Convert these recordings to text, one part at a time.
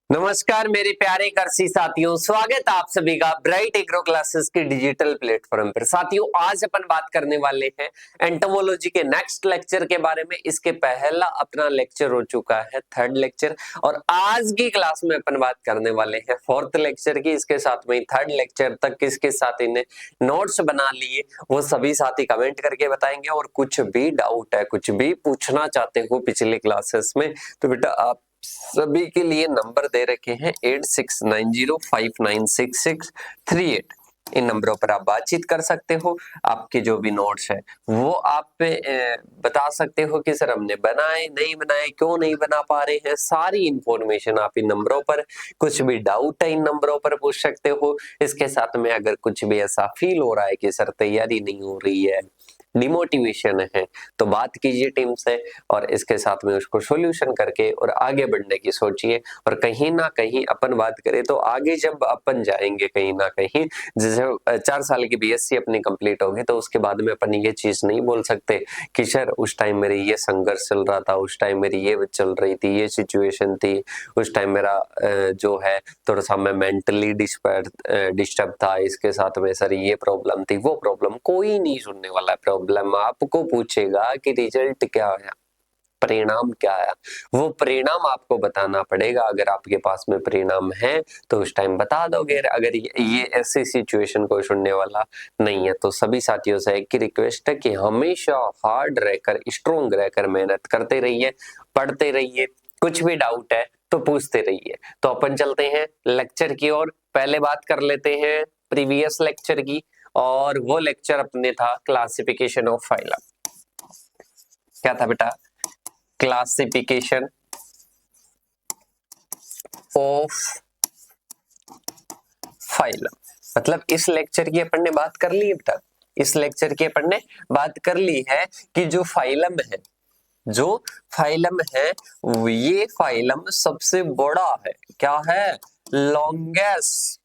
नमस्कार मेरे प्यारे कर्सी साथियों, स्वागत है आप सभी का ब्राइट एग्रो क्लासेस के डिजिटल प्लेटफॉर्म पर। साथियों, आज अपन बात करने वाले हैं एंटोमोलॉजी के नेक्स्ट लेक्चर के बारे में। इसके पहला अपना लेक्चर हो चुका है, थर्ड लेक्चर, और आज की क्लास में अपन बात करने वाले हैं फोर्थ लेक्चर की। इसके साथ में थर्ड लेक्चर तक किसके साथ इन्हें नोट्स बना लिए वो सभी साथी कमेंट करके बताएंगे। और कुछ भी डाउट है, कुछ भी पूछना चाहते हो पिछले क्लासेस में, तो बेटा आप सभी के लिए नंबर दे रखे हैं 8690596638। इन नंबरों पर आप बातचीत कर सकते हो। आपके जो भी नोट्स है वो आप बता सकते हो कि सर हमने बनाए नहीं बनाए, क्यों नहीं बना पा रहे हैं। सारी इंफॉर्मेशन आप इन नंबरों पर, कुछ भी डाउट है इन नंबरों पर पूछ सकते हो। इसके साथ में अगर कुछ भी ऐसा फील हो रहा है कि सर तैयारी नहीं हो रही है, डिमोटिवेशन है, तो बात कीजिए टीम से और इसके साथ में उसको सॉल्यूशन करके और आगे बढ़ने की सोचिए। और कहीं ना कहीं अपन बात करें तो आगे जब अपन जाएंगे कहीं ना कहीं, जैसे 4 साल की बीएससी अपनी कंप्लीट होगी तो उसके बाद में अपन ये चीज नहीं बोल सकते कि सर उस टाइम मेरे ये संघर्ष चल रहा था, उस टाइम मेरी ये चल रही थी, ये सिचुएशन थी, उस टाइम मेरा जो है थोड़ा सा मैं मेंटली डिस्टर्ब था, इसके साथ में सर ये प्रॉब्लम थी, वो प्रॉब्लम। कोई नहीं सुनने वाला। प्रॉब्लम आपको पूछेगा कि रिजल्ट क्या आया, परिणाम क्या आया, वो परिणाम आपको बताना पड़ेगा। अगर आपके पास में परिणाम है तो उस टाइम बता दोगे। अगर ये ऐसी सिचुएशन कोई सुनने वाला नहीं है तो सभी साथियों से एक ही रिक्वेस्ट है कि हमेशा हार्ड रहकर, स्ट्रोंग रहकर मेहनत करते रहिए, पढ़ते रहिए। कुछ भी डाउट है तो पूछते रहिए। तो अपन चलते हैं लेक्चर की ओर। पहले बात कर लेते हैं प्रीवियस लेक्चर की, और वो लेक्चर अपने था क्लासिफिकेशन ऑफ फाइलम। क्या था बेटा? Classification of phylum. मतलब इस लेक्चर की अपन ने बात कर ली है बेटा, इस लेक्चर की अपन ने बात कर ली है कि जो फाइलम है, जो फाइलम है, ये फाइलम सबसे बड़ा है। क्या है? Longest,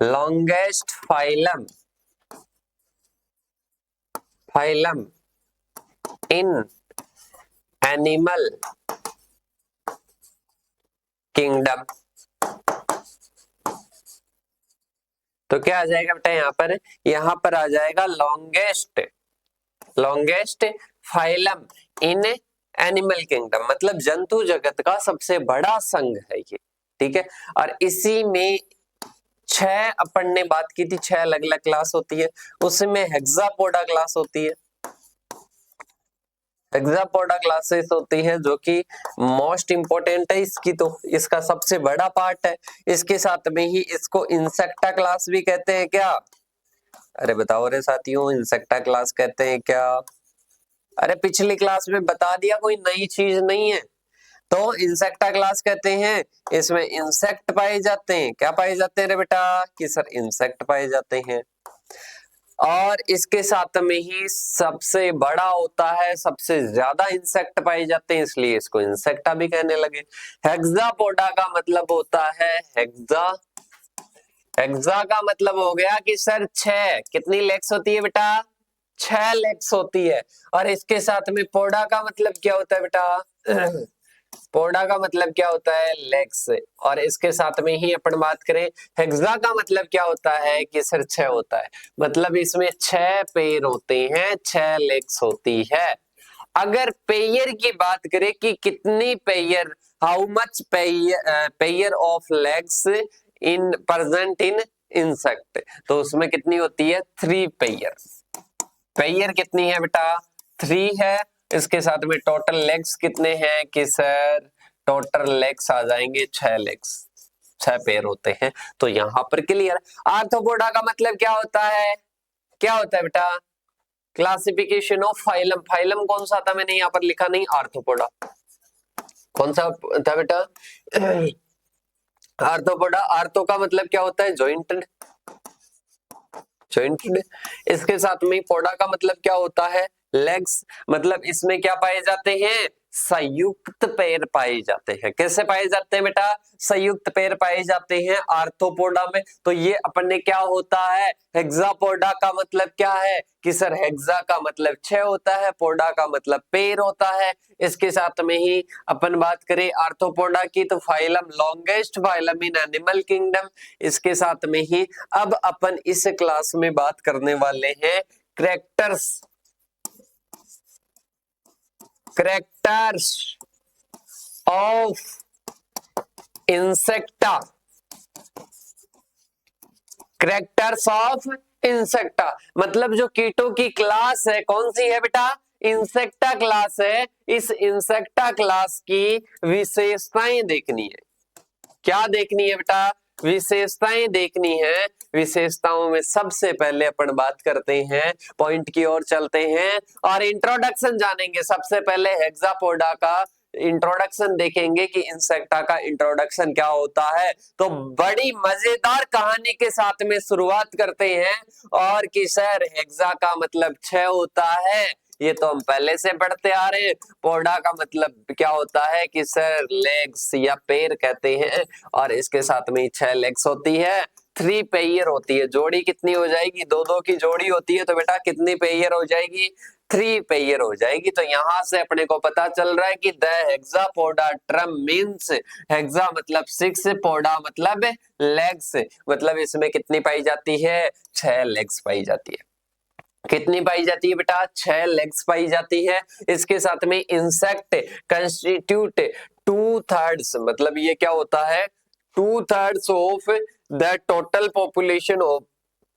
longest phylum, phylum in animal kingdom. तो क्या आ जाएगा बेटा यहाँ पर आ जाएगा longest, longest phylum in animal kingdom, मतलब जंतु जगत का सबसे बड़ा संघ है ये। ठीक है। और इसी में 6 अपन ने बात की थी, 6 अलग अलग क्लास होती है। उसमें हेक्सापोडा क्लास होती है, हेक्सापोडा क्लासेस होती है जो कि मोस्ट इंपोर्टेंट है इसकी, तो इसका सबसे बड़ा पार्ट है। इसके साथ में ही इसको इंसेक्टा क्लास भी कहते हैं क्या? अरे बताओ रे साथियों, इंसेक्टा क्लास कहते हैं क्या? अरे पिछली क्लास में बता दिया, कोई नई चीज नहीं है। तो इंसेक्टा क्लास कहते हैं, इसमें इंसेक्ट पाए जाते हैं। क्या पाए जाते हैं रे बेटा? कि सर इंसेक्ट पाए जाते हैं। और इसके साथ में ही सबसे बड़ा होता है, सबसे ज्यादा इंसेक्ट पाए जाते हैं, इसलिए इसको इंसेक्टा भी कहने लगे। हेक्सापोडा का मतलब होता है हेक्सा, हेक्सा का मतलब हो गया कि सर 6, कितनी लेग्स होती है बेटा? 6 लेग्स होती है। और इसके साथ में पोडा का मतलब क्या होता है बेटा? पोडा का मतलब क्या होता है? लेग्स। और इसके साथ में ही अपन बात करें हेक्सा का मतलब क्या होता है कि सर 6 होता है। मतलब इसमें 6 पैर होते हैं, 6 लेग्स होती है। अगर पेयर की बात करें कि कितनी pair, how much pair of legs in present in insect, तो उसमें कितनी होती है? 3 पेयर। पेयर कितनी है बेटा? 3 है। इसके साथ में टोटल लेग्स कितने हैं कि सर टोटल लेग्स आ जाएंगे 6 लेग्स, 6 पेयर होते हैं। तो यहां पर क्लियर। आर्थ्रोपोडा का मतलब क्या होता है? क्या होता है बेटा? Classification of phylum. फाइलम कौन सा था? मैंने यहाँ पर लिखा नहीं, आर्थ्रोपोडा। कौन सा था बेटा? आर्थ्रोपोडा। आर्थो का मतलब क्या होता है? Jointed, jointed. इसके साथ में पोडा का मतलब क्या होता है? लेग्स मतलब इसमें क्या पाए जाते हैं, संयुक्त पैर पाए जाते हैं। कैसे पाए जाते हैं बेटा, संयुक्त पैर पाए जाते हैं आर्थ्रोपोडा में। तो ये अपने क्या होता है, हेक्सापोडा का मतलब क्या है कि सर हेक्सा का मतलब 6 होता है, पोडा का मतलब पैर होता है। इसके साथ में ही अपन बात करें आर्थ्रोपोडा की तो phylum longest phylum in animal kingdom. इसके साथ में ही अब अपन इस क्लास में बात करने वाले हैं characters of insecta. Characters of insecta मतलब जो कीटों की क्लास है, कौन सी है बेटा, इंसेक्टा क्लास है। इस इंसेक्टा क्लास की विशेषताएं देखनी है। क्या देखनी है बेटा, विशेषताएं देखनी है। विशेषताओं में सबसे पहले अपन बात करते हैं, पॉइंट की ओर चलते हैं और इंट्रोडक्शन जानेंगे। सबसे पहले हेक्सापोडा का इंट्रोडक्शन देखेंगे कि इंसेक्टा का इंट्रोडक्शन क्या होता है। तो बड़ी मजेदार कहानी के साथ में शुरुआत करते हैं और कि सर हेक्सा का मतलब 6 होता है, ये तो हम पहले से पढ़ते आ रहे हैं। पोडा का मतलब क्या होता है कि सर लेग्स या पैर कहते हैं और इसके साथ में 6 लेग्स होती है, 3 पेयर होती है। जोड़ी कितनी हो जाएगी, 2-2 की जोड़ी होती है, तो बेटा कितनी पेयर हो जाएगी, 3 पेयर हो जाएगी। तो यहां से अपने को पता चल रहा है कि the Hexapoda term means, hexa मतलब 6, पोडा मतलब लेग्स, मतलब इसमें कितनी पाई जाती है, 6 लेग्स पाई जाती है। कितनी पाई जाती है बेटा, 6 लेग्स पाई जाती है। इसके साथ में इंसेक्ट कंस्टिट्यूट 2/3 मतलब ये क्या होता है, 2/3 of the total population of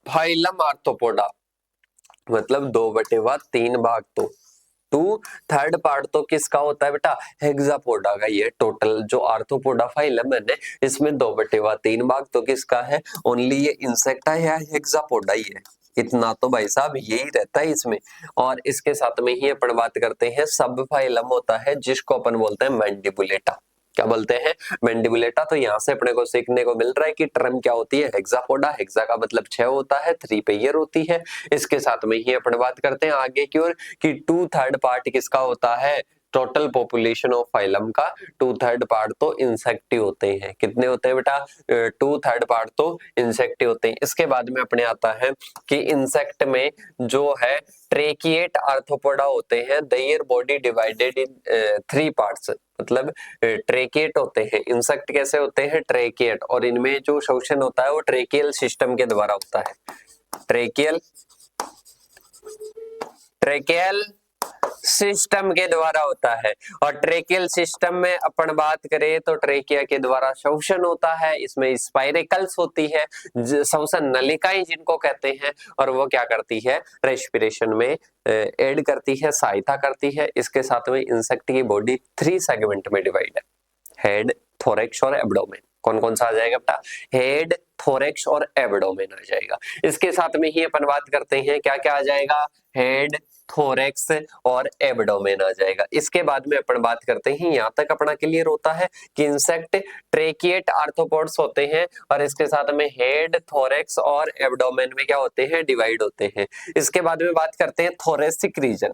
phylum arthropoda. मतलब 2/3 भाग तो 2/3 पार्ट तो किसका होता है बेटा, हेक्सापोडा का। ये टोटल जो आर्थ्रोपोडा फाइलम है ना, इसमें 2/3 भाग तो किसका है, ओनली ये इंसेक्टा या हेक्सापोडा ही है। इतना तो भाई साहब यही रहता है इसमें। और इसके साथ में ही अपन बात करते हैं सब फाइलम होता है जिसको अपन बोलते हैं मैंडिबुलेटा। क्या बोलते हैं, मैंडिबुलेटा। तो यहाँ से अपने को सीखने को मिल रहा है कि टर्म क्या होती है, हेक्सापोडा। हेक्सा का मतलब 6 होता है, 3 पेयर होती है। इसके साथ में ही अपन बात करते हैं आगे की ओर कि 2/3 पार्ट किसका होता है, टोटल पॉपुलेशन ऑफ फाइलम का 2/3 पार्ट तो इंसेक्ट होते हैं। कितने होते हैं बेटा, 2/3 पार्ट तो इंसेक्ट होते हैं। इसके बाद में अपने आता है कि इंसेक्ट में जो है ट्रेकिएट आर्थ्रोपोडा होते हैं, their body divided in 3 parts. मतलब ट्रेकिएट होते हैं इंसेक्ट, कैसे होते हैं, ट्रेकिएट, और इनमें जो शोषण होता है वो ट्रेकियल सिस्टम के द्वारा होता है। ट्रेकियल सिस्टम के द्वारा होता है। और ट्रेकियल सिस्टम में अपन बात करें तो ट्रेकिया के द्वारा शोषण होता है। इसमें स्पाइरेकल्स होती है, श्वसन नलिकाएं जिनको कहते हैं, और वो क्या करती है, रेस्पिरेशन में एड करती है, सहायता करती है। इसके साथ में इंसेक्ट की बॉडी 3 सेगमेंट में डिवाइड है, हेड, थोरैक्स और एब्डोमेन। कौन कौन सा आ जाएगा बेटा, हेड, थोरैक्स और एब्डोमेन आ जाएगा। इसके साथ में ही अपन बात करते हैं क्या क्या आ जाएगा, हेड, थोरैक्स और एब्डोमेन आ जाएगा। इसके बाद में अपन बात करते हैं, यहाँ तक अपना क्लियर होता है कि इंसेक्ट ट्रेकिएट आर्थ्रोपोड्स होते हैं और इसके साथ में हेड, थोरैक्स और एब्डोमेन में क्या होते हैं, डिवाइड होते हैं। इसके बाद में बात करते हैं thoracic region.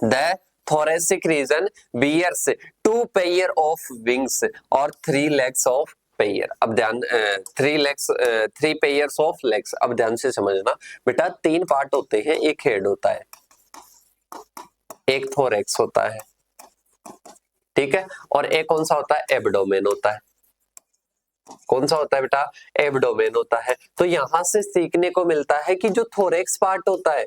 The thoracic region bears 2 pair of wings और 3 legs of pair। अब ध्यान 3 pairs of legs। अब ध्यान से समझना बेटा, 3 पार्ट होते हैं, एक हेड होता है, एक थोरैक्स होता है, ठीक है, और एक कौन सा होता है, एब्डोमेन होता है। कौन सा होता है बेटा, एब्डोमेन होता है। तो यहां से सीखने को मिलता है कि जो थोरैक्स पार्ट होता है,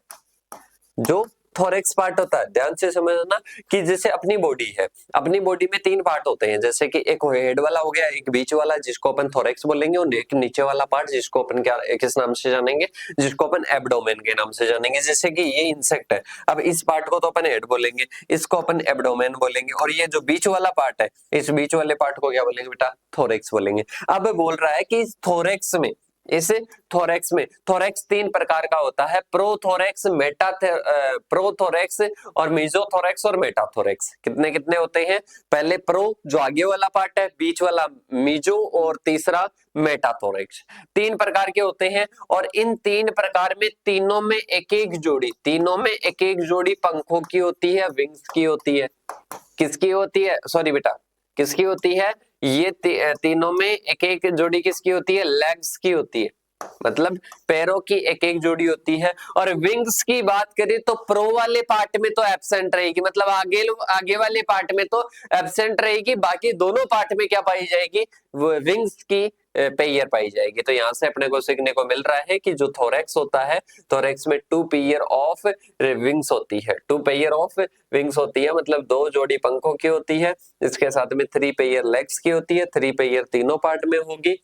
जो थोरैक्स पार्ट होता है, ध्यान से समझना कि जैसे अपनी बॉडी है, अपनी बॉडी में 3 पार्ट होते हैं, जैसे कि एक हेड वाला हो गया, एक बीच वाला जिसको अपन थोरैक्स बोलेंगे, और एक नीचे वाला पार्ट जिसको अपन क्या किस नाम से जानेंगे, जिसको अपन एब्डोमेन के नाम से जानेंगे। जैसे कि ये इंसेक्ट है, अब इस पार्ट को तो अपन हेड बोलेंगे, इसको अपन एब्डोमेन बोलेंगे, और ये जो बीच वाला पार्ट है, इस बीच वाले पार्ट को क्या बोलेंगे बेटा, थोरैक्स बोलेंगे। अब बोल रहा है कि थोरैक्स में इस थोरेक्स में थोरेक्स तीन प्रकार का होता है, प्रोथोरेक्स, प्रोथोरेक्स और मीजोथोरेक्स और मेटाथोरेक्स। कितने कितने होते हैं? पहले प्रो जो आगे वाला पार्ट है, बीच वाला मीजो और तीसरा मेटाथोरेक्स। तीन प्रकार के होते हैं और इन तीन प्रकार में तीनों में एक एक जोड़ी पंखों की होती है, विंग्स की होती है। किसकी होती है? सॉरी बेटा, किसकी होती है? ये तीनों में एक एक जोड़ी किसकी होती है? लेग्स की होती है, मतलब पैरों की एक एक जोड़ी होती है। और विंग्स की बात करें तो प्रो वाले पार्ट में तो एब्सेंट रहेगी, मतलब आगे वाले पार्ट में तो एब्सेंट रहेगी, बाकी दोनों पार्ट में क्या पाई जाएगी? वो विंग्स की पेयर पाई जाएगी। तो यहाँ से अपने को सीखने को मिल रहा है कि जो थोरेक्स होता है, थोरेक्स में 2 पेयर ऑफ विंग्स होती है, 2 पेयर ऑफ विंग्स होती है, मतलब 2 जोड़ी पंखों की होती है। इसके साथ में 3 पेयर लेग्स की होती है, 3 पेयर तीनों पार्ट में होगी।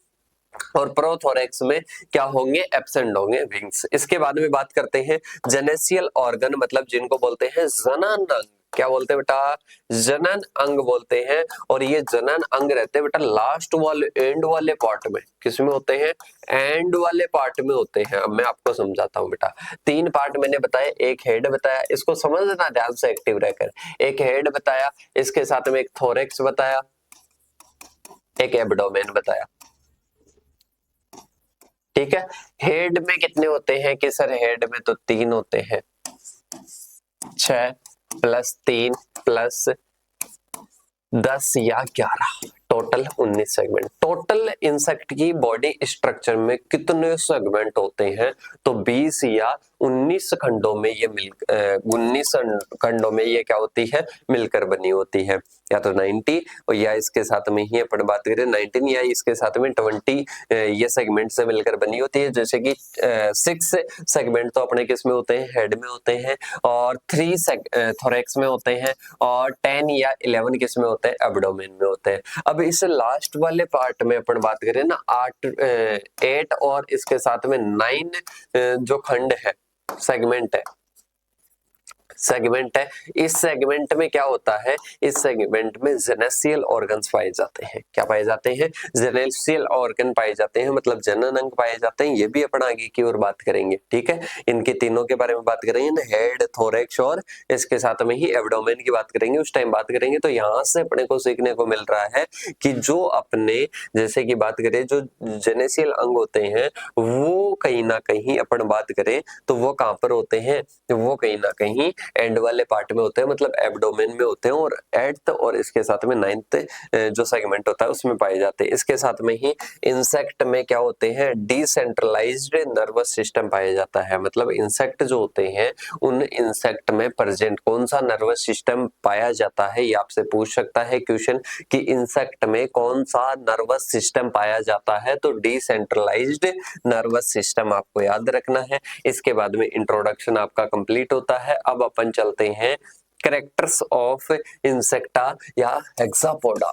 और प्रोथोरेक्स में क्या होंगे? एब्सेंट होंगे विंग्स। इसके बाद में बात करते हैं जेनेसियल ऑर्गन, मतलब जिनको बोलते हैं जनन अंग। क्या बोलते हैं बेटा? जनन अंग बोलते हैं। और ये जनन अंग रहते हैं बेटा लास्ट वाले एंड वाले पार्ट में। किसमें होते हैं? एंड वाले पार्ट में होते हैं। अब मैं आपको समझाता हूँ बेटा। 3 पार्ट मैंने बताया, एक हेड बताया, इसको समझना ध्यान से एक्टिव रहकर। एक हेड बताया, इसके साथ में एक थोरेक्स बताया, एक एब्डोमेन बताया। ठीक है। हेड में कितने होते हैं कि सर हेड में तो 3 होते हैं, 6 प्लस 3 प्लस 10 या 11, टोटल 19 सेगमेंट। टोटल इंसेक्ट की बॉडी स्ट्रक्चर में कितने सेगमेंट होते हैं? तो 20 या 19 खंडों में ये 19 खंडों में ये क्या होती है? मिलकर बनी होती है। या तो 90 और या इसके साथ में ही अपन बात करें 19 या इसके साथ में 20 ये सेगमेंट से मिलकर बनी होती है। जैसे कि 6 सेगमेंट तो अपने किस में होते हैं? हेड में होते हैं, और 3 थोरेक्स में होते हैं, और 10 या 11 किस में होते हैं? एब्डोमेन में होते हैं। अब इस लास्ट वाले पार्ट में अपन बात करें ना, 8 और इसके साथ में 9 जो खंड है, सेगमेंट है, इस सेगमेंट में क्या होता है? इस सेगमेंट में जेनेसियल ऑर्गन्स पाए जाते हैं। क्या पाए जाते हैं? जेनेसियल ऑर्गन पाए जाते हैं, मतलब जनन अंग पाए जाते हैं। ये भी अपन आगे की ओर बात करेंगे। ठीक है, इनके तीनों के बारे में बात करेंगे ना, हेड, थोरेक्स और इसके साथ में ही एब्डोमेन की बात करेंगे, उस टाइम बात करेंगे। तो यहाँ से अपने को सीखने को मिल रहा है कि जो अपने जैसे कि बात करें जो जेनेसियल अंग होते हैं, वो कहीं ना कहीं अपन बात करें तो वो कहाँ पर होते हैं? वो कहीं ना कहीं एंड वाले पार्ट में होते हैं, मतलब एब्डोमेन में होते हैं, और 8th और इसके साथ में 9th जो सेगमेंट होता है उसमें पाए जाते हैं। इसके साथ में ही इंसेक्ट में क्या होते हैं? डिसेंट्रलाइज्ड नर्वस सिस्टम पाया जाता है। मतलब इंसेक्ट जो होते हैं, उन इंसेक्ट में प्रेजेंट कौन सा नर्वस सिस्टम पाया जाता है? ये आपसे पूछ सकता है क्वेश्चन कि इंसेक्ट में कौन सा नर्वस सिस्टम पाया जाता है। तो डिसेंट्रलाइज्ड नर्वस सिस्टम आपको याद रखना है। इसके बाद में इंट्रोडक्शन आपका कंप्लीट होता है। अब अपन चलते हैं कैरेक्टर्स ऑफ इंसेक्टा या हेक्सापोडा।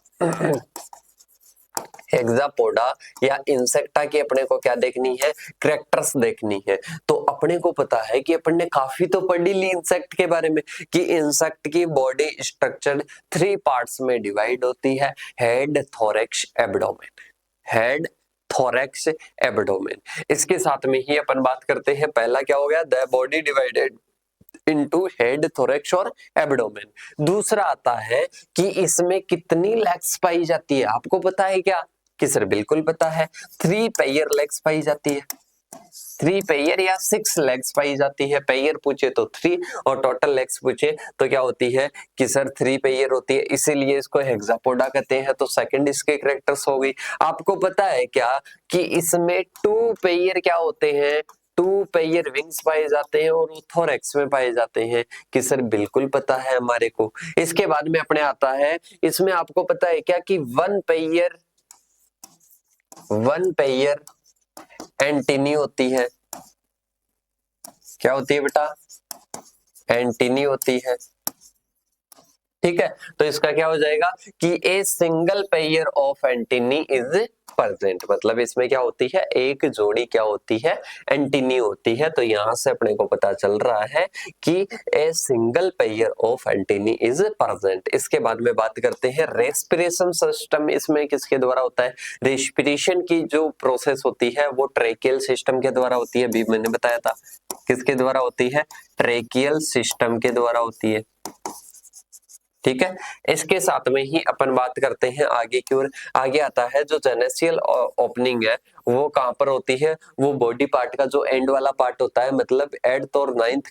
हेक्सापोडा या इंसेक्टा की अपने को क्या देखनी है? कैरेक्टर्स देखनी है। तो अपने को पता है कि अपन ने काफी तो पढ़ ली इंसेक्ट के बारे में कि इंसेक्ट की बॉडी स्ट्रक्चर 3 पार्ट्स में डिवाइड होती है, head, thorax, abdomen. Head, thorax, abdomen. इसके साथ में ही अपन बात करते हैं, पहला क्या हो गया? The body divided into head, thorax और एब्डोमेन। दूसरा आता है कि इसमें कितनी लेग्स पाई जाती है? आपको पता है क्या? कि सर बिल्कुल पता है, 3 पेयर लेग्स पाई जाती है। 3 पेयर या 6 लेग्स पाई जाती है। पेयर पूछे तो 3 और टोटल लेग्स पूछे तो क्या होती है? कि सर 3 पेयर होती है, इसीलिए इसको हेक्सापोडा कहते हैं। तो सेकंड इसके कैरेक्टर्स हो गई। आपको पता है क्या कि इसमें 2 पेयर क्या होते हैं? 2 पेयर विंग्स पाए जाते हैं और थोरेक्स में पाए जाते हैं। कि सर बिल्कुल पता है हमारे को। इसके बाद में अपने आता है, इसमें आपको पता है क्या कि 1 पेयर एंटीनी होती है। क्या होती है बेटा? एंटीनी होती है। ठीक है, तो इसका क्या हो जाएगा कि a single pair of antennae is present, मतलब इसमें क्या होती है, एक जोड़ी क्या होती है, एंटीनी होती है। तो यहां से अपने को पता चल रहा है कि a single pair of antennae is present. इसके बाद में बात करते हैं रेस्पिरेशन सिस्टम। इसमें किसके द्वारा होता है, रेस्पिरेशन की जो प्रोसेस होती है वो ट्रेकियल सिस्टम के द्वारा होती है। अभी मैंने बताया था किसके द्वारा होती है, ट्रेकियल सिस्टम के द्वारा होती है। ठीक है, इसके साथ में ही अपन बात करते हैं आगे की ओर। आगे आता है जो जेनेसियल ओपनिंग है वो कहां पर होती है, वो बॉडी पार्ट का जो एंड वाला पार्ट होता है, मतलब 8th और 9th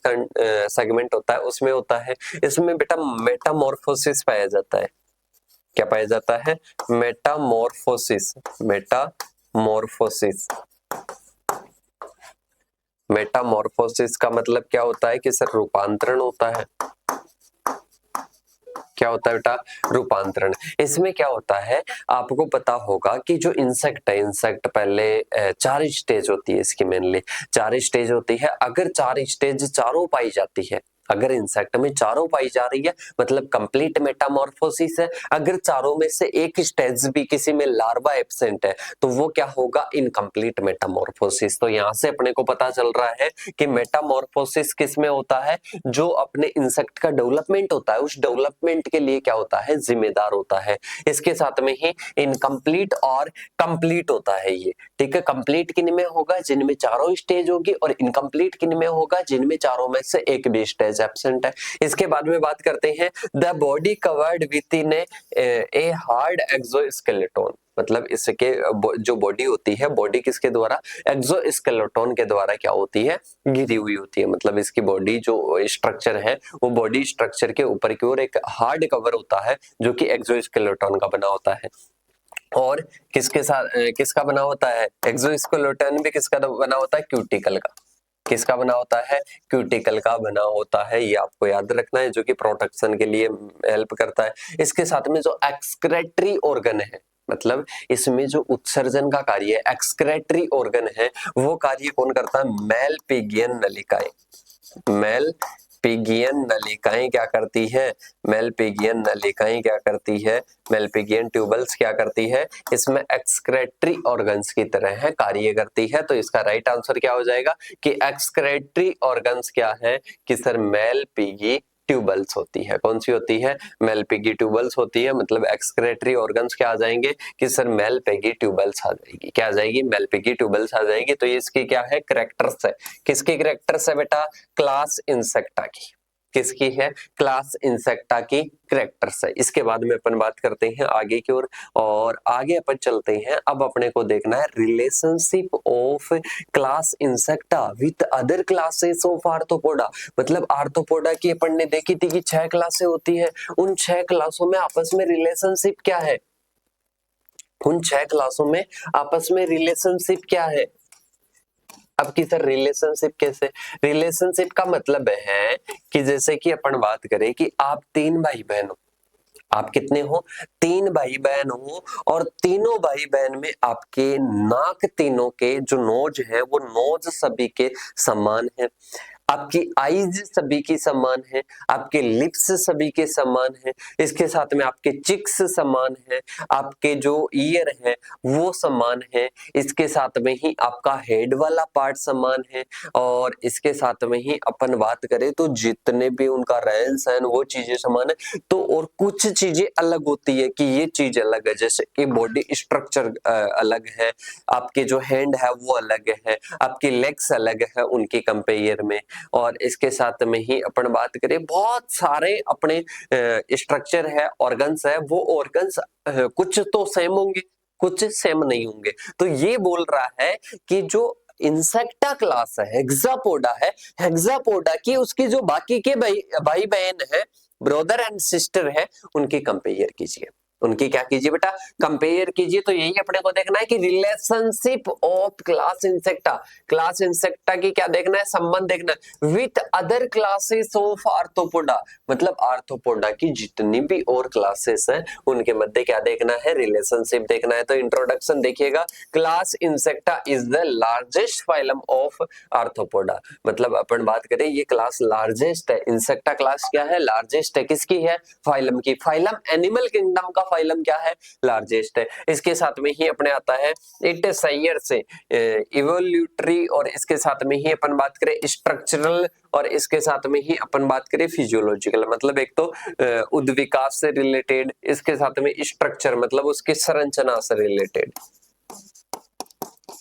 सेगमेंट होता है उसमें होता है। इसमें बेटा मेटामॉर्फोसिस पाया जाता है। क्या पाया जाता है, मेटामॉर्फोसिस। मेटामॉर्फोसिस, मेटामॉर्फोसिस का मतलब क्या होता है कि सर रूपांतरण होता है। क्या होता है बेटा, रूपांतरण। इसमें क्या होता है, आपको पता होगा कि जो इंसेक्ट है, इंसेक्ट पहले 4 स्टेज होती है इसकी, मेनली 4 स्टेज होती है। अगर 4 स्टेज चारों पाई जाती है, अगर इंसेक्ट में चारों पाई जा रही है मतलब कंप्लीट मेटामॉर्फोसिस है। अगर चारों में से एक स्टेज भी किसी में लार्वा एब्सेंट है तो वो क्या होगा, इनकम्प्लीट मेटामॉर्फोसिस। तो यहाँ से अपने को पता चल रहा है कि मेटामॉर्फोसिस किस में होता है, जो अपने इंसेक्ट का डेवलपमेंट होता है उस डेवलपमेंट के लिए क्या होता है, जिम्मेदार होता है। इसके साथ में ही इनकम्प्लीट और कंप्लीट होता है ये। ठीक है, कंप्लीट किन में होगा, जिनमें चारों स्टेज होगी, और इनकम्प्लीट किन में होगा, जिनमें चारों में से एक भी स्टेज एब्सेंट है। इसके बाद में बात करते हैं the body covered with in a hard exoskeleton, मतलब इसके जो बॉडी होती है, बॉडी किसके द्वारा, एक्सोस्केलेटन के द्वारा क्या होती है, घिरी हुई होती है। मतलब इसकी बॉडी जो स्ट्रक्चर है वो बॉडी स्ट्रक्चर के ऊपर की ओर एक हार्ड कवर होता है जो कि एक्सोस्केलेटन का बना होता है। और किसके साथ किसका बना होता है, एक्सोस्केलेटन भी किसका बना होता है, क्यूटिकल का। किसका बना होता है, क्यूटिकल का बना होता है। ये आपको याद रखना है, जो कि प्रोटेक्शन के लिए हेल्प करता है। इसके साथ में जो एक्सक्रेटरी ऑर्गन है, मतलब इसमें जो उत्सर्जन का कार्य है, एक्सक्रेटरी ऑर्गन है, वो कार्य कौन करता है, मेलपिगियन नलिकाएं। मेलपिगियन नलिकाएं क्या करती है, मेलपिगियन नलिकाएं क्या करती है, मेलपिगियन ट्यूबल्स क्या करती है, इसमें एक्सक्रेटरी ऑर्गन्स की तरह है, कार्य करती है। तो इसका राइट आंसर क्या हो जाएगा कि एक्सक्रेटरी ऑर्गन्स क्या है कि सर मेलपिगी ट्यूबल्स होती है। कौन सी होती है, मेलपिगी ट्यूबल्स होती है। मतलब एक्सक्रेटरी ऑर्गन्स क्या आ जाएंगे कि सर मेलपिगी ट्यूबल्स आ जाएगी। क्या आ जाएगी, मेलपिगी ट्यूबल्स आ जाएगी। तो ये इसकी क्या है, कैरेक्टर्स है। किसकी कैरेक्टर्स है बेटा, क्लास इंसेक्टा की। किसकी है, क्लास इंसेक्टा की कैरेक्टर्स है। इसके बाद में अपन बात करते हैं आगे की ओर, और आगे अपन चलते हैं। अब अपने को देखना है relationship of class insecta with other classes of arthropoda. मतलब आर्थ्रोपोडा की अपन ने देखी थी कि 6 क्लासें होती है, उन 6 क्लासों में आपस में रिलेशनशिप क्या है, उन 6 क्लासों में आपस में रिलेशनशिप क्या है। अब की सर रिलेशनशिप कैसे, रिलेशनशिप का मतलब है कि जैसे कि अपन बात करें कि आप 3 भाई बहन हो, आप कितने हो, 3 भाई बहन हो, और तीनों भाई बहन में आपके नाक तीनों के जो नोज है वो नोज सभी के समान है, आपकी आईज सभी की समान है, आपके लिप्स सभी के समान है, इसके साथ में आपके चिक्स समान है, आपके जो ईयर है वो समान है, इसके साथ में ही आपका हेड वाला पार्ट समान है, और इसके साथ में ही अपन बात करें तो जितने भी उनका रहन सहन वो चीजें समान है। तो और कुछ चीजें अलग होती है कि ये चीज अलग है, जैसे कि बॉडी स्ट्रक्चर अलग है, आपके जो हैंड है वो अलग है, आपकी लेग्स अलग है उनके कंपेयर में, और इसके साथ में ही अपन बात करें बहुत सारे अपने स्ट्रक्चर है, ऑर्गन्स है, वो ऑर्गन्स कुछ तो सेम होंगे, कुछ सेम नहीं होंगे। तो ये बोल रहा है कि जो इंसेक्टा क्लास है, हेक्सापोडा है, हेक्सापोडा की उसकी जो बाकी के भाई बहन है, ब्रदर एंड सिस्टर है, उनकी कंपेयर कीजिए, उनकी क्या कीजिए बेटा, कंपेयर कीजिए। तो यही अपने को देखना है कि relationship of class insecta, class insecta की क्या देखना है, संबंध देखना है with other classes of arthropoda. मतलब आर्थ्रोपोडा की जितनी भी और क्लासेस हैं उनके मध्य क्या देखना है, रिलेशनशिप देखना है। तो इंट्रोडक्शन देखिएगा, class insecta is the largest phylum of arthropoda. मतलब अपन बात करें ये क्लास लार्जेस्ट है, इंसेक्टा क्लास क्या है, लार्जेस्ट है, किसकी है, फाइलम की। फाइलम एनिमल किंगडम का फाइलम क्या है, लार्जेस्ट है। इसके साथ में ही अपने आता है इट साइयर से इवोल्यूटरी, और इसके साथ में ही अपन बात करें स्ट्रक्चरल, और इसके साथ में ही अपन बात करें फिजियोलॉजिकल, मतलब एक तो उद्विकास से रिलेटेड, इसके साथ में स्ट्रक्चर मतलब उसकी संरचना से रिलेटेड,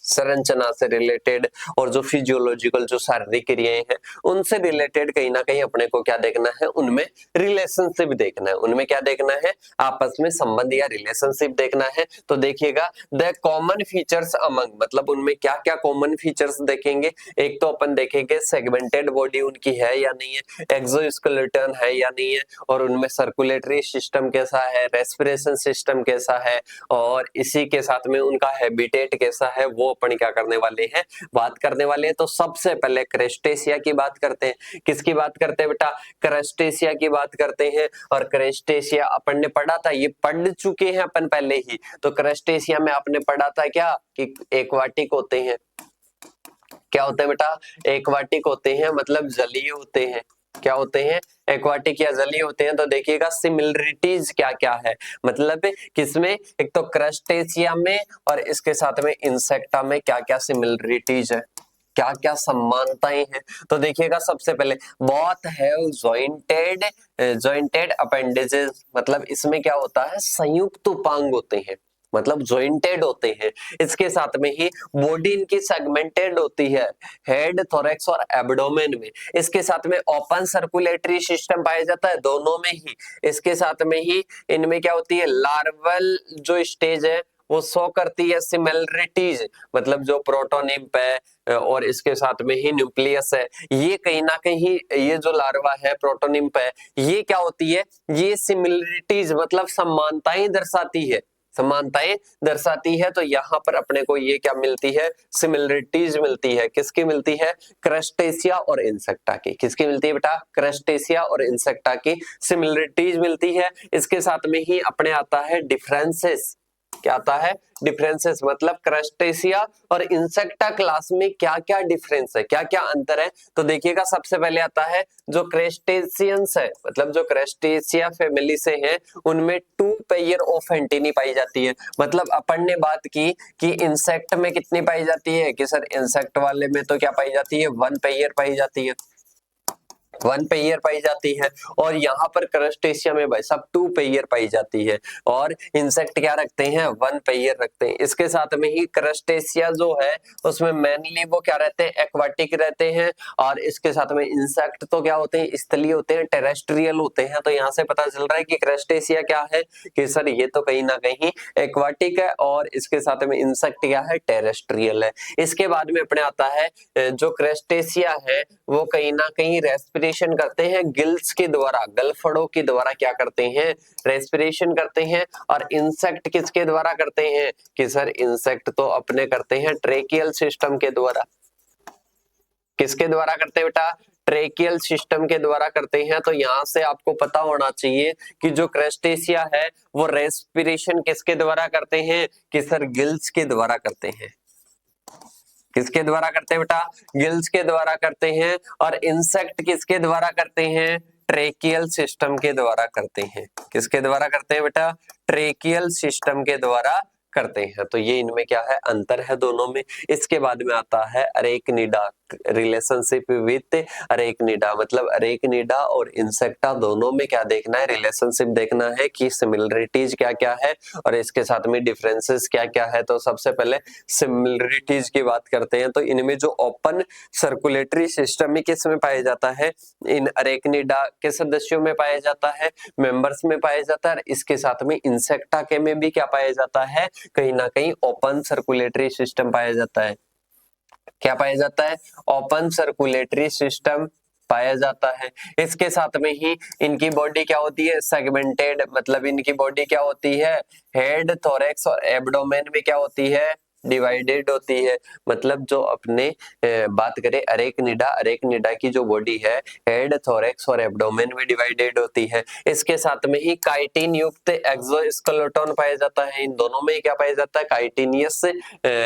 संरचना से रिलेटेड, और जो फिजियोलॉजिकल जो शारीरिक क्रियाएं हैं उनसे रिलेटेड कहीं ना कहीं अपने को क्या देखना है, उनमें रिलेशनशिप देखना है। उनमें क्या देखना है, आपस में संबंध या रिलेशनशिप देखना है। तो देखिएगा द कॉमन फीचर्स अमंग, मतलब उनमें क्या क्या कॉमन फीचर्स देखेंगे। एक तो अपन देखेंगे सेगमेंटेड बॉडी उनकी है या नहीं है, एक्सोस्केलेटन है या नहीं है, और उनमें सर्कुलेटरी सिस्टम कैसा है, रेस्पिरेशन सिस्टम कैसा है, और इसी के साथ में उनका हैबिटेट कैसा है, वो अपन क्या करने वाले हैं, बात करने वाले हैं। तो सबसे पहले क्रेस्टेशिया की बात करते हैं। किसकी बात करते हैं बेटा, क्रेस्टेशिया की बात करते हैं। और क्रेस्टेशिया अपन ने पढ़ा था, ये पढ़ चुके हैं अपन पहले ही। तो क्रेस्टेशिया में आपने पढ़ा था क्या कि एक्वाटिक होते हैं। क्या होते हैं बेटा, एक्वाटिक होते हैं, मतलब जलीय होते हैं। क्या होते हैं, एक्वाटिक या जलीय होते हैं। तो देखिएगा सिमिलरिटीज क्या क्या है, मतलब किसमें, एक तो क्रस्टेशिया में और इसके साथ में इंसेक्टा में क्या क्या सिमिलरिटीज है, क्या क्या समानताएं हैं। तो देखिएगा सबसे पहले बोथ हैव जॉइंटेड अपेंडेजेस, मतलब इसमें क्या होता है, संयुक्त उपांग होते हैं, मतलब जॉइंटेड होते हैं। इसके साथ में ही बॉडी इनकी सेगमेंटेड होती है, हेड, थोरैक्स और एब्डोमेन में। इसके साथ में ओपन सर्कुलेटरी सिस्टम पाया जाता है दोनों में ही। इसके साथ में ही इनमें क्या होती है, लार्वल जो स्टेज है वो शो करती है सिमिलरिटीज, मतलब जो प्रोटोनिम्प है और इसके साथ में ही न्यूक्लियस है, ये कहीं ना कहीं ये जो लार्वा है प्रोटोनिम्प है, ये क्या होती है, ये सिमिलरिटीज मतलब समानताएं दर्शाती है, समानताएं दर्शाती है। तो यहाँ पर अपने को ये क्या मिलती है, सिमिलरिटीज मिलती है। किसकी मिलती है, क्रस्टेशिया और इंसेक्टा की। किसकी मिलती है बेटा, क्रस्टेशिया और इंसेक्टा की सिमिलरिटीज मिलती है। इसके साथ में ही अपने आता है डिफरेंसेस। क्या आता है, डिफरेंसेस, मतलब क्रस्टेशिया और इंसेक्टा क्लास में क्या क्या डिफरेंस है, क्या क्या अंतर है। तो देखिएगा सबसे पहले आता है जो क्रेस्टेशियंस है, मतलब जो क्रेस्टेशिया फैमिली से हैं उनमें 2 पेयर ऑफ एंटीनी पाई जाती है। मतलब अपन ने बात की कि इंसेक्ट में कितनी पाई जाती है, कि सर इंसेक्ट वाले में तो क्या पाई जाती है, 1 पेयर पाई जाती है, 1 पेयर पाई जाती है। और यहाँ पर क्रस्टेशिया में भाई सब 2 पेयर पाई जाती है, और इंसेक्ट क्या रखते हैं, 1 पेयर रखते हैं। इसके साथ में ही क्रस्टेशिया जो है उसमें मेनली वो क्या रहते हैं, एक्वाटिक रहते हैं, और इसके साथ में इंसेक्ट तो क्या होते हैं, स्थलीय होते हैं, टेरेस्ट्रियल होते हैं। तो यहाँ से पता चल रहा है कि क्रस्टेशिया क्या है, कि सर ये तो कहीं ना कहीं एक्वाटिक है, और इसके साथ में इंसेक्ट क्या है, टेरेस्ट्रियल है। इसके बाद में अपने आता है जो क्रस्टेशिया है वो कहीं ना कहीं रेस्पिरेशन करते हैं गिल्स के द्वारा, गलफड़ों के द्वारा क्या करते हैं, रेस्पिरेशन करते हैं। और इंसेक्ट किसके द्वारा करते हैं, कि सर इंसेक्ट तो अपने करते हैं ट्रेकियल सिस्टम के द्वारा। किसके द्वारा करते हैं बेटा, ट्रेकियल सिस्टम के द्वारा करते हैं। तो यहाँ से आपको पता होना चाहिए कि जो क्रस्टेशिया है वो रेस्पिरेशन किसके द्वारा करते हैं, कि सर गिल्स के द्वारा करते हैं। किसके द्वारा करते हैं बेटा, गिल्स के द्वारा करते हैं। और इंसेक्ट किसके द्वारा करते हैं, ट्रेकियल सिस्टम के द्वारा करते हैं। किसके द्वारा करते हैं बेटा, ट्रेकियल सिस्टम के द्वारा करते हैं। तो ये इनमें क्या है, अंतर है दोनों में। इसके बाद में आता है अरेक्निडा, रिलेशनशिप विद अरेक्निडा, मतलब अरेक्निडा और इंसेक्टा दोनों में क्या देखना है, रिलेशनशिप देखना है कि सिमिलरिटीज क्या क्या है और इसके साथ में डिफरेंसेस क्या क्या है। तो सबसे पहले सिमिलरिटीज की बात करते हैं। तो इनमें जो ओपन सर्कुलेटरी सिस्टम में किस में पाया जाता है, इन अरेक्निडा के सदस्यों में पाया जाता है, मेंबर्स में पाया जाता है। इसके साथ में इंसेक्टा के में भी क्या पाया जाता है, कहीं ना कहीं ओपन सर्कुलेटरी सिस्टम पाया जाता है। क्या पाया जाता है, ओपन सर्कुलेटरी सिस्टम पाया जाता है। इसके साथ में ही इनकी बॉडी क्या होती है, सेगमेंटेड, मतलब इनकी बॉडी क्या होती है, हेड, थोरैक्स और एब्डोमेन में क्या होती है, डिवाइडेड होती है। मतलब जो अपने बात करें अरेक्निडा, अरेक्निडा की जो बॉडी है हेड, थोरैक्स और एब्डोमेन में डिवाइडेड होती है। इसके साथ में ही काइटिन युक्त एक्सोस्केलेटन पाया जाता है। इन दोनों में क्या पाया जाता है,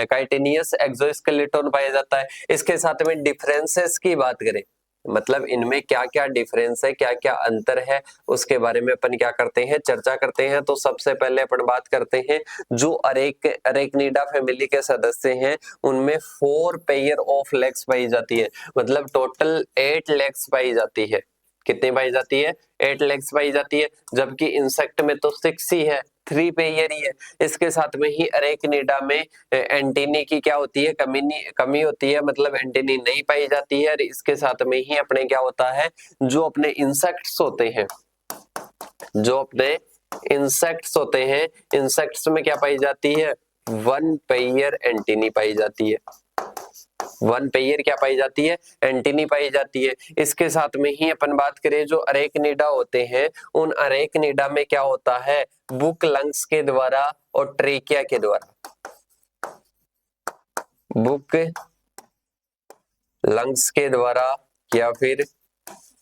काइटिनियस एक्सोस्केलेटन पाया जाता है। इसके साथ में डिफरेंसेस की बात करें, मतलब इनमें क्या क्या डिफरेंस है, क्या क्या अंतर है, उसके बारे में अपन क्या करते हैं, चर्चा करते हैं। तो सबसे पहले अपन बात करते हैं जो अरेक्निडा फैमिली के सदस्य हैं उनमें 4 पेयर ऑफ लेग्स पाई जाती है, मतलब टोटल 8 लेग्स पाई जाती है। कितनी पाई जाती है? 8 लेग्स पाई जाती है। जबकि इंसेक्ट में तो 6 ही है, 3 पेयर ही है। इसके साथ में ही अरेक्निडा में एंटीनी की क्या होती है, कमी होती है, मतलब एंटीनी नहीं पाई जाती है। और इसके साथ में ही अपने क्या होता है, जो अपने इंसेक्ट्स होते हैं, जो अपने इंसेक्ट्स होते हैं, इंसेक्ट्स में क्या पाई जाती है, 1 पेयर एंटीनी पाई जाती है। 1 पेयर क्या पाई जाती है, एंटीनी पाई जाती है। इसके साथ में ही अपन बात करें जो अरेक्निडा होते हैं, उन अरेक्निडा में क्या होता है, बुक लंग्स के द्वारा और ट्रेकिया के द्वारा, बुक लंग्स के द्वारा या फिर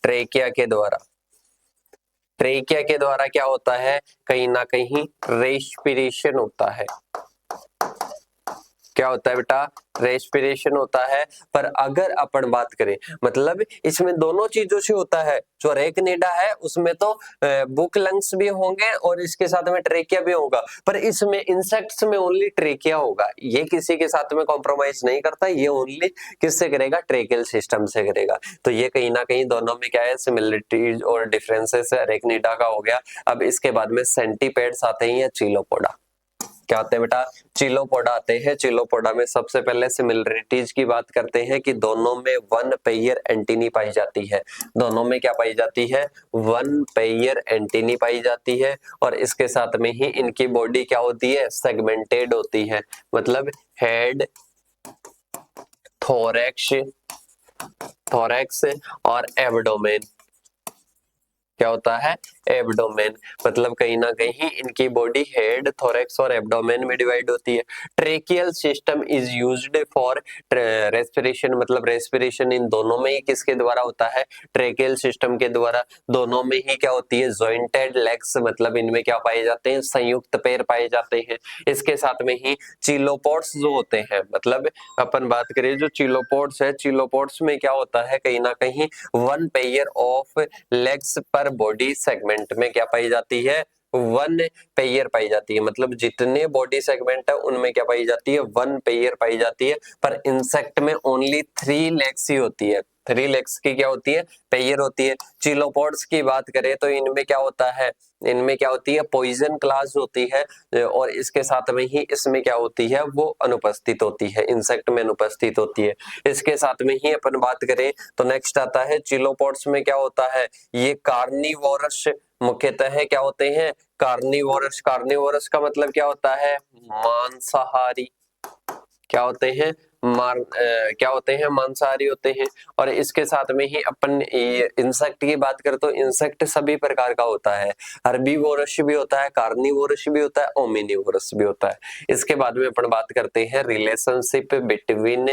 ट्रेकिया के द्वारा, ट्रेकिया के द्वारा क्या होता है, कहीं ना कहीं रेस्पिरेशन होता है। क्या होता है बेटा, रेस्पिरेशन होता है। पर अगर अपन बात करें, मतलब इसमें दोनों चीजों से होता है। जो अरेक्निडा है उसमें तो बुक लंग्स भी होंगे और इसके साथ में ट्रेकिया भी होगा, पर इसमें इंसेक्ट्स में ओनली ट्रेकिया होगा। ये किसी के साथ में कॉम्प्रोमाइज नहीं करता, ये ओनली किससे करेगा, ट्रेकियल सिस्टम से करेगा। तो ये कहीं ना कहीं दोनों में क्या है, सिमिलरिटीज और डिफरेंसेस अरेक्निडा का हो गया। अब इसके बाद में सेंटीपेड्स आते हैं या चिलोपोडा। क्या आते हैं बेटा, चिलोपोडा आते हैं। चिलोपोडा में सबसे पहले सिमिलरिटीज की बात करते हैं कि दोनों में 1 पेयर एंटीनी पाई जाती है। दोनों में क्या पाई जाती है, 1 पेयर एंटीनी पाई जाती है। और इसके साथ में ही इनकी बॉडी क्या होती है, सेगमेंटेड होती है, मतलब हेड, थोरैक्स, थोरैक्स और एब्डोमेन। क्या होता है, एब्डोमेन, मतलब कहीं ना कहीं इनकी बॉडी हेड, थोरैक्स और एब्डोमेन में डिवाइड होती है। Tracheal system is used for respiration, मतलब रेस्पिरेशन इन दोनों में ही किसके द्वारा होता है, ट्रेकियल सिस्टम के द्वारा। दोनों में ही क्या होती है, जॉइंटेड लेग्स, मतलब इनमें क्या पाए जाते हैं, संयुक्त पैर पाए जाते हैं। इसके साथ में ही चिलोपोड्स जो होते हैं, मतलब अपन बात करें जो चिलोपोड्स है, चिलोपोड्स में क्या होता है, कहीं ना कहीं 1 पेयर ऑफ लेग्स पर बॉडी सेगमेंट में क्या पाई जाती है, 1 पेयर पाई जाती है। मतलब जितने बॉडी सेगमेंट है उनमें क्या पाई जाती है, 1 पेयर पाई जाती है। पर इंसेक्ट में ओनली 3 लेग्स ही होती है। 3 लेग्स की क्या होती है, पेयर होती है। चिलोपोड्स की बात करें तो इनमें क्या होता है, इनमें क्या होती है, पॉइजन क्लास होती है। और इसके साथ में ही इसमें क्या होती है, वो अनुपस्थित होती है, इंसेक्ट में अनुपस्थित होती है। इसके साथ में ही अपन बात करें तो नेक्स्ट आता है चिलोपोड्स में क्या होता है, ये कार्निवोरस मुख्यतः क्या होते हैं, कार्निवोरस। कार्निवोरस का मतलब क्या होता है, मांसाहारी। क्या होते हैं, क्या होते हैं, मांसाहारी होते हैं। और इसके साथ में ही अपन इंसेक्ट की बात करें तो इंसेक्ट सभी प्रकार का होता है, हर्बीवोरस भी होता है, कार्निवोरस भी होता है, ओमिनिवोरस भी होता है। इसके बाद में अपन बात करते हैं relationship between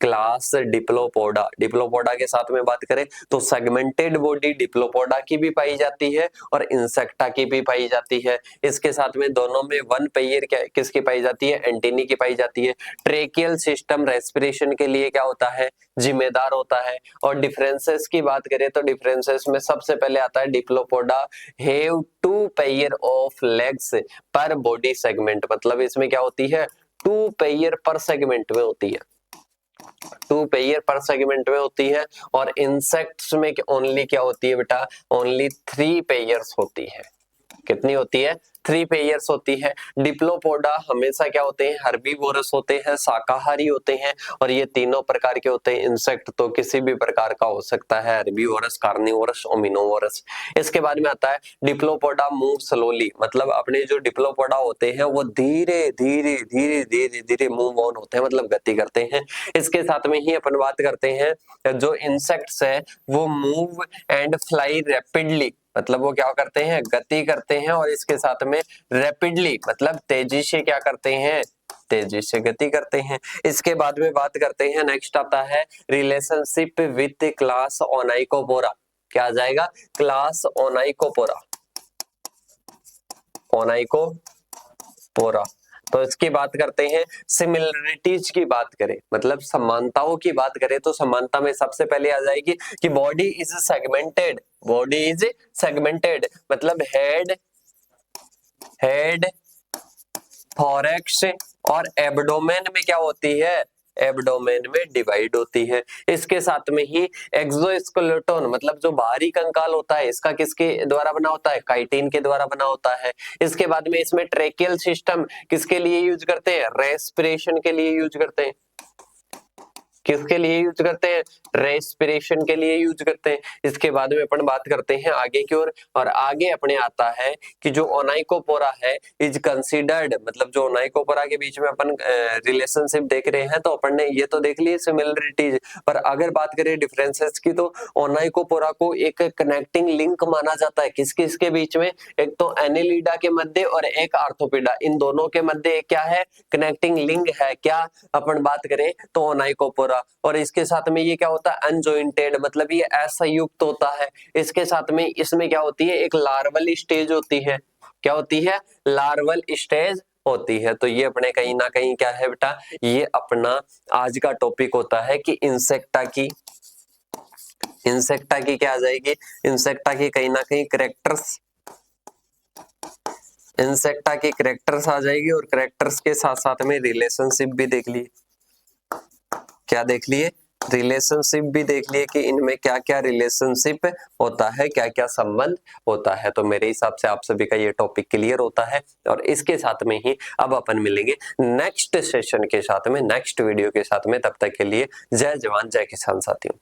class Diplopoda. Diplopoda के साथ में बात करें तो सेगमेंटेड बॉडी डिप्लोपोडा की भी पाई जाती है और इंसेक्टा की भी पाई जाती है। इसके साथ में दोनों में 1 पेयर किसकी पाई जाती है, एंटीनी की पाई जाती है। ट्रेकियल सिस्टम रेस्पिरेशन के लिए क्या होता है, जिम्मेदार होता है। और डिफरेंसेस की बात करें तो डिफरेंसेस में सबसे पहले आता है Diplopoda have 2 pair of legs पर बॉडी सेगमेंट, मतलब इसमें क्या होती है, 2 पेयर पर सेगमेंट में होती है, 2 पेयर पर सेगमेंट में होती है। और इंसेक्ट्स में ओनली क्या होती है बेटा, ओनली 3 पेयर्स होती है। कितनी होती है, 3 पेयर्स होती है। डिप्लोपोडा हमेशा क्या होते हैं, हर्बीवोरस होते हैं, शाकाहारी होते हैं। और ये तीनों प्रकार के होते हैं। इंसेक्ट तो किसी भी प्रकार का हो सकता है, हर्बीवोरस, कार्निवोरस, ओमिनोवोरस। इसके बाद में आता है डिप्लोपोडा मूव स्लोली, मतलब अपने जो डिप्लोपोडा होते हैं वो धीरे धीरे धीरे धीरे धीरे मूव ऑन होते हैं, मतलब गति करते हैं। इसके साथ में ही अपन बात करते हैं जो इंसेक्ट्स है वो मूव एंड फ्लाई रैपिडली, मतलब वो क्या करते हैं, गति करते हैं। और इसके साथ में रैपिडली मतलब तेजी से क्या करते हैं, तेजी से गति करते हैं। इसके बाद में बात करते हैं, नेक्स्ट आता है रिलेशनशिप विद क्लास ओनाइकोपोरा। क्या आ जाएगा, क्लास ओनाइकोपोरा, ओनाइकोपोरा। तो इसकी बात करते हैं, सिमिलरिटीज की बात करें मतलब समानताओं की बात करें तो समानता में सबसे पहले आ जाएगी कि body is segmented, body is segmented मतलब हेड थोरैक्स और एब्डोमेन में क्या होती है, एब्डोमेन में डिवाइड होती है। इसके साथ में ही एक्सोस्केलेटन मतलब जो बाहरी कंकाल होता है इसका किसके द्वारा बना होता है, काइटिन के द्वारा बना होता है। इसके बाद में इसमें ट्रेकियल सिस्टम किसके लिए यूज करते हैं, रेस्पिरेशन के लिए यूज करते हैं। किसके लिए यूज करते हैं, रेस्पिरेशन के लिए यूज करते हैं। इसके बाद में अपन बात करते हैं आगे की ओर, और आगे अपने आता है कि जो ओनाइकोपोरा है इज कंसीडर्ड मतलब जो ओनाइकोपोरा के बीच में अपन रिलेशनशिप देख रहे हैं तो अपन ने ये तो देख लिए सिमिलरिटीज, पर अगर बात करें डिफरेंसेस की तो ओनाइकोपोरा को एक कनेक्टिंग लिंक माना जाता है। किस किस के बीच में, एक तो एनेलिडा के मध्य और एक आर्थोपिडा, इन दोनों के मध्य क्या है, कनेक्टिंग लिंक है। क्या अपन बात करें तो ओनाइकोपोरा, और इसके साथ में ये क्या होता है, अनजॉइंटेड मतलब ये असंयुक्त होता है। इसके साथ में इसमें क्या होती है, एक लार्वल स्टेज होती है। क्या होती है, लार्वल स्टेज होती है। तो ये अपने कहीं ना कहीं क्या है बेटा, ये अपना आज का टॉपिक होता है कि इंसेक्टा की क्या आ जाएगी, इंसेक्टा की कहीं ना कहीं कैरेक्टर्स, इंसेक्टा की कैरेक्टर्स आ जाएगी, और कैरेक्टर्स के साथ साथ में रिलेशनशिप भी देख लिए। क्या देख लिए, रिलेशनशिप भी देख लिए कि इनमें क्या क्या रिलेशनशिप होता है, क्या क्या संबंध होता है। तो मेरे हिसाब से आप सभी का ये टॉपिक क्लियर होता है, और इसके साथ में ही अब अपन मिलेंगे नेक्स्ट सेशन के साथ में, नेक्स्ट वीडियो के साथ में। तब तक के लिए जय जवान जय किसान साथियों।